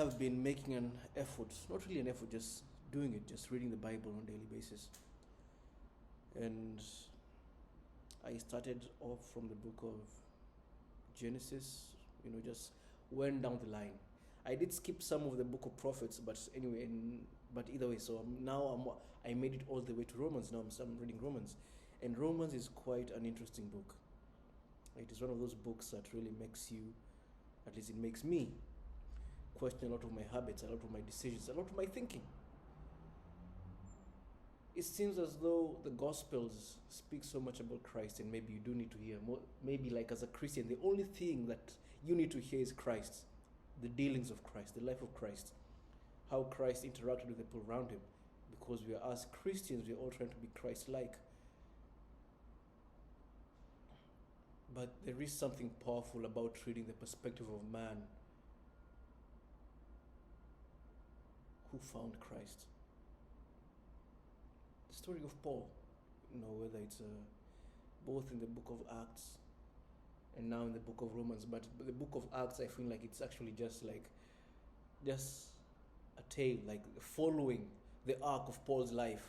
have been making an effort, not really an effort, just doing it, just reading the Bible on a daily basis. And I started off from the book of Genesis, just went down the line. I did skip some of the book of prophets, but anyway, but either way, so I made it all the way to Romans. Now I'm reading Romans, and Romans is quite an interesting book. It is one of those books that really makes you, at least it makes me, question a lot of my habits, a lot of my decisions, a lot of my thinking. It seems as though the Gospels speak so much about Christ, and maybe you do need to hear more. Maybe, like as a Christian, the only thing that you need to hear is Christ, the dealings of Christ, the life of Christ, how Christ interacted with the people around him. Because we are, as Christians, we are all trying to be Christ-like. But there is something powerful about reading the perspective of man who found Christ. The story of Paul, whether it's both in the book of Acts and now in the book of Romans, but the book of Acts, I feel like it's actually just a tale, like following the arc of Paul's life.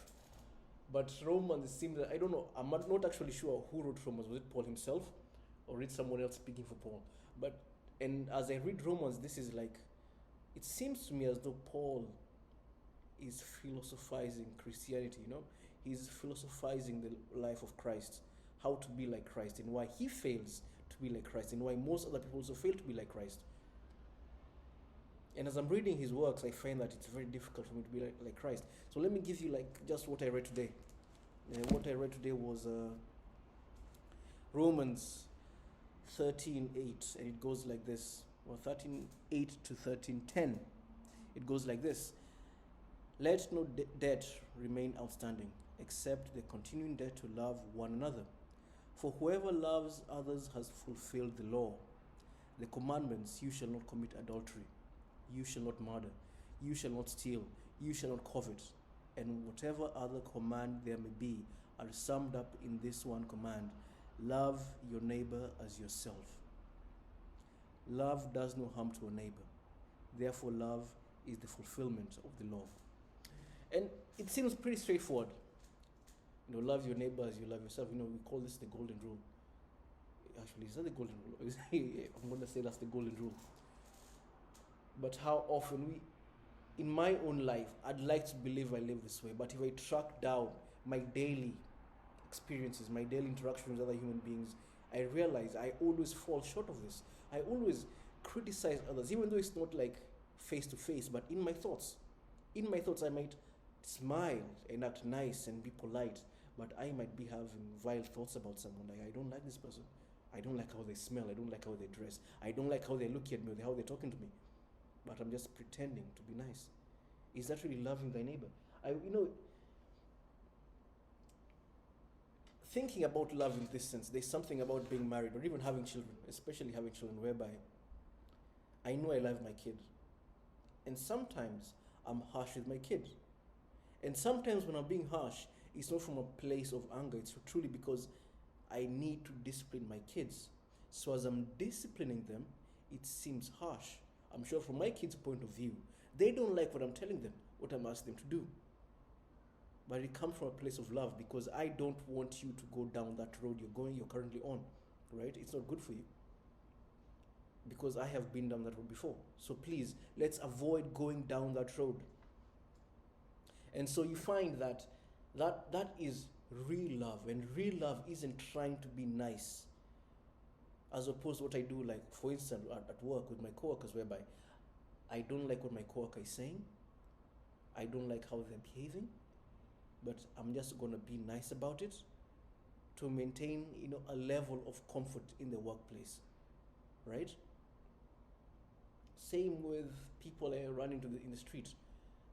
But Romans, it seems that, I don't know, I'm not actually sure who wrote Romans. Was it Paul himself, or did someone else speaking for Paul? And as I read Romans, this is like, it seems to me as though Paul is philosophizing Christianity, He's philosophizing the life of Christ, how to be like Christ, and why he fails to be like Christ, and why most other people also fail to be like Christ. And as I'm reading his works, I find that it's very difficult for me to be like Christ. So let me give you just what I read today. What I read today was Romans 13:8, and it goes like this. Well, 13:8 to 13:10. It goes like this. Let no debt remain outstanding, except the continuing debt to love one another. For whoever loves others has fulfilled the law. The commandments: you shall not commit adultery, you shall not murder, you shall not steal, you shall not covet, and whatever other command there may be are summed up in this one command: love your neighbor as yourself. Love does no harm to a neighbor. Therefore, love is the fulfillment of the law. And it seems pretty straightforward. Love your neighbor as you love yourself. We call this the golden rule. Actually, is that the golden rule? I'm going to say that's the golden rule. But how often in my own life, I'd like to believe I live this way, but if I track down my daily experiences, my daily interactions with other human beings, I realize I always fall short of this. I always criticize others, even though it's not like face to face, but in my thoughts. In my thoughts, I might smile and act nice and be polite, but I might be having vile thoughts about someone. Like, I don't like this person. I don't like how they smell. I don't like how they dress. I don't like how they're looking at me or how they're talking to me. But I'm just pretending to be nice. Is that really loving thy neighbor? Thinking about love in this sense, there's something about being married or even having children, especially having children, whereby I know I love my kid. And sometimes I'm harsh with my kid. And sometimes when I'm being harsh, it's not from a place of anger. It's truly because I need to discipline my kids. So as I'm disciplining them, it seems harsh. I'm sure from my kids' point of view, they don't like what I'm telling them, what I'm asking them to do. But it comes from a place of love, because I don't want you to go down that road you're currently on, right? It's not good for you. Because I have been down that road before. So please, let's avoid going down that road. And so you find that is real love. And real love isn't trying to be nice. As opposed to what I do, like, for instance, at work with my coworkers, whereby I don't like what my coworker is saying. I don't like how they're behaving. But I'm just going to be nice about it to maintain, a level of comfort in the workplace. Right? Same with people I run into in the street.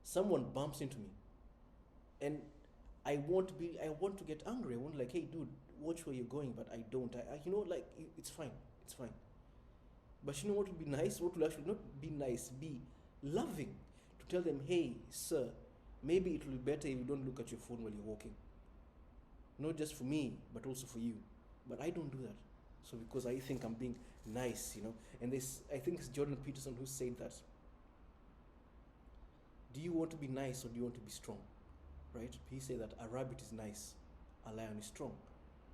Someone bumps into me, and I want to get angry. I want hey dude, watch where you're going, but I don't. It's fine. It's fine. But what would be nice? What will actually not be nice? Be loving. To tell them, hey sir, maybe it will be better if you don't look at your phone while you're walking. Not just for me, but also for you. But I don't do that. So because I think I'm being nice, and this, I think it's Jordan Peterson who said that Do you want to be nice or do you want to be strong? Right? He said that a rabbit is nice, a lion is strong.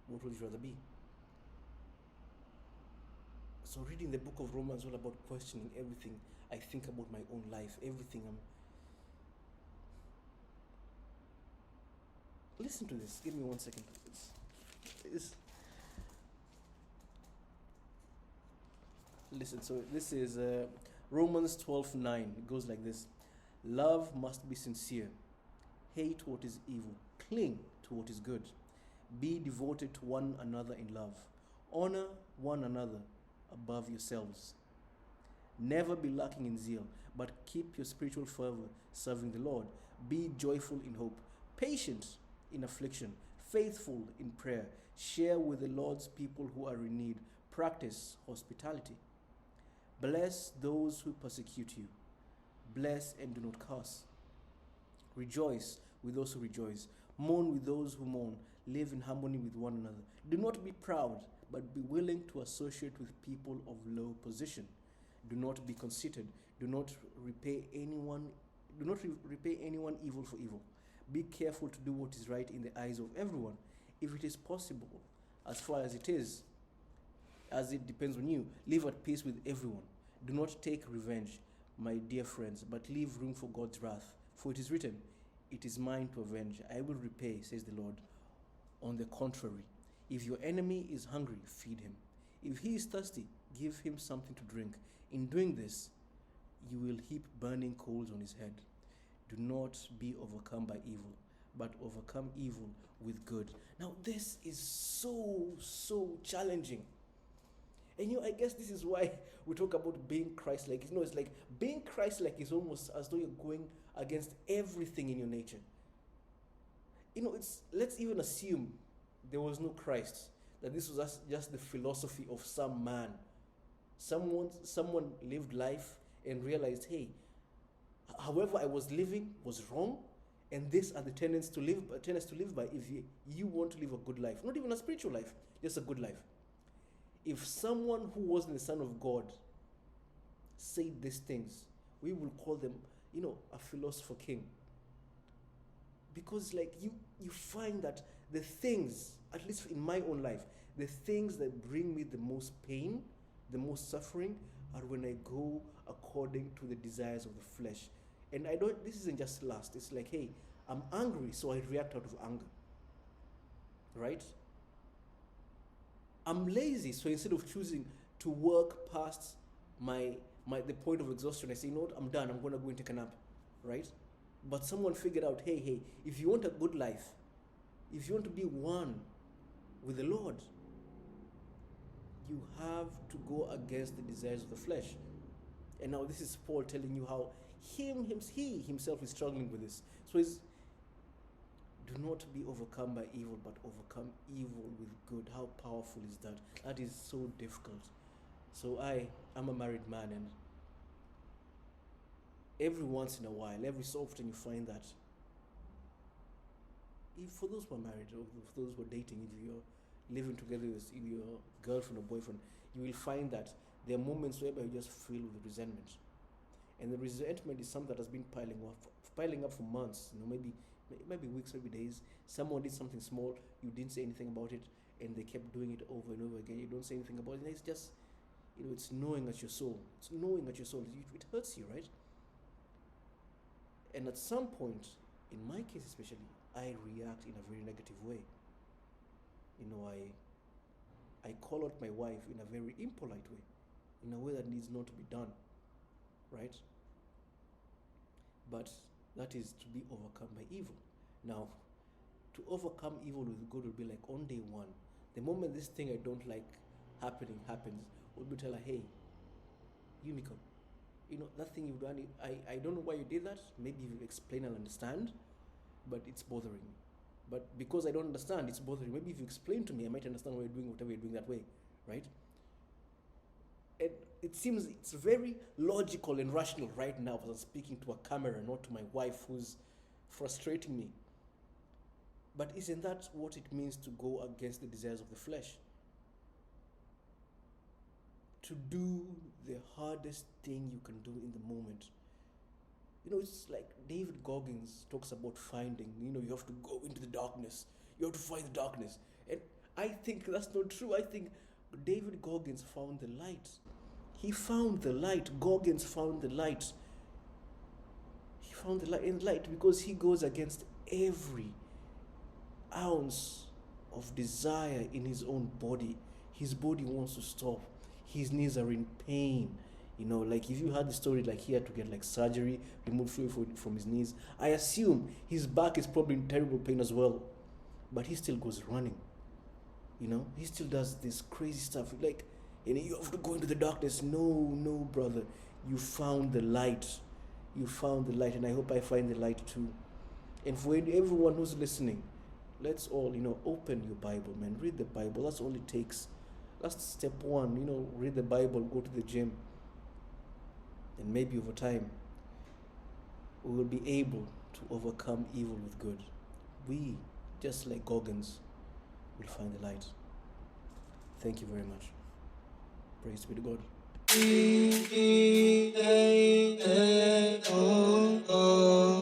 What would you rather be? So reading the book of Romans is all about questioning everything I think about my own life, everything I'm. Listen to this. Give me 1 second. It's... Listen. So this is Romans 12:9. It goes like this: Love must be sincere. Hate what is evil. Cling to what is good. Be devoted to one another in love. Honor one another above yourselves. Never be lacking in zeal, but keep your spiritual fervor serving the Lord. Be joyful in hope, patient in affliction, faithful in prayer. Share with the Lord's people who are in need. Practice hospitality. Bless those who persecute you. Bless and do not curse. Rejoice with those who rejoice. Mourn with those who mourn. Live in harmony with one another. Do not be proud, but be willing to associate with people of low position. Do not be conceited. Do not repay anyone evil for evil. Be careful to do what is right in the eyes of everyone. If it is possible, as far as it depends on you, live at peace with everyone. Do not take revenge, my dear friends, but leave room for God's wrath. For it is written, "It is mine to avenge. I will repay," says the Lord. On the contrary, if your enemy is hungry, feed him. If he is thirsty, give him something to drink. In doing this, you will heap burning coals on his head. Do not be overcome by evil, but overcome evil with good. Now, this is so challenging. And I guess this is why we talk about being Christ-like. It's like being Christ-like is almost as though you're going against everything in your nature. Let's even assume there was no Christ, that this was just the philosophy of some man. Someone lived life and realized, hey, however I was living was wrong, and these are the tenets to live by if you want to live a good life. Not even a spiritual life, just a good life. If someone who wasn't the Son of God said these things, we will call them, a philosopher king. Because you find that the things, at least in my own life, the things that bring me the most pain, the most suffering, are when I go according to the desires of the flesh. And this isn't just lust. It's like, hey, I'm angry, so I react out of anger. Right? I'm lazy, so instead of choosing to work past the point of exhaustion, I say, what, I'm done, I'm going to go and take a nap. Right? But someone figured out, hey, if you want a good life, if you want to be one with the Lord, you have to go against the desires of the flesh. And now this is Paul telling you how he himself is struggling with this. So do not be overcome by evil, but overcome evil with good. How powerful is that? That is so difficult. So I'm a married man, and every once in a while, every so often, you find that for those who are married, or for those who are dating, if you're living together with your girlfriend or boyfriend, you will find that there are moments whereby you just feel with resentment. And the resentment is something that has been piling up for months, maybe weeks, maybe days. Someone did something small, you didn't say anything about it, and they kept doing it over and over again. You don't say anything about it. And it's just, it's gnawing at your soul. It's gnawing at your soul. It hurts you, right? And at some point, in my case especially, I react in a very negative way. I call out my wife in a very impolite way, in a way that needs not to be done, right? But that is to be overcome by evil. Now, to overcome evil with good will be like on day one. The moment this thing I don't like happens, we'll be tell her, hey, Yumiko, that thing you've done, I don't know why you did that. Maybe if you explain, I'll understand, but it's bothering me. But because I don't understand, it's bothering me. Maybe if you explain to me, I might understand why you're doing whatever you're doing that way, right? And it seems it's very logical and rational right now as I'm speaking to a camera, not to my wife who's frustrating me. But isn't that what it means to go against the desires of the flesh? To do the hardest thing you can do in the moment. It's like David Goggins talks about finding. You have to go into the darkness. You have to find the darkness. And I think that's not true. I think David Goggins found the light. He found the light. Goggins found the light. He found the light in light because he goes against every ounce of desire in his own body. His body wants to stop. His knees are in pain. Like if you had the story, like he had to get like surgery, remove fluid from his knees. I assume his back is probably in terrible pain as well. But he still goes running. He still does this crazy stuff. Like, you have to go into the darkness. No, brother. You found the light. You found the light, and I hope I find the light too. And for everyone who's listening, let's all, open your Bible, man. Read the Bible. That's all it takes. That's step one. Read the Bible, go to the gym. And maybe over time, we will be able to overcome evil with good. We, just like Goggins, will find the light. Thank you very much. Praise be to God.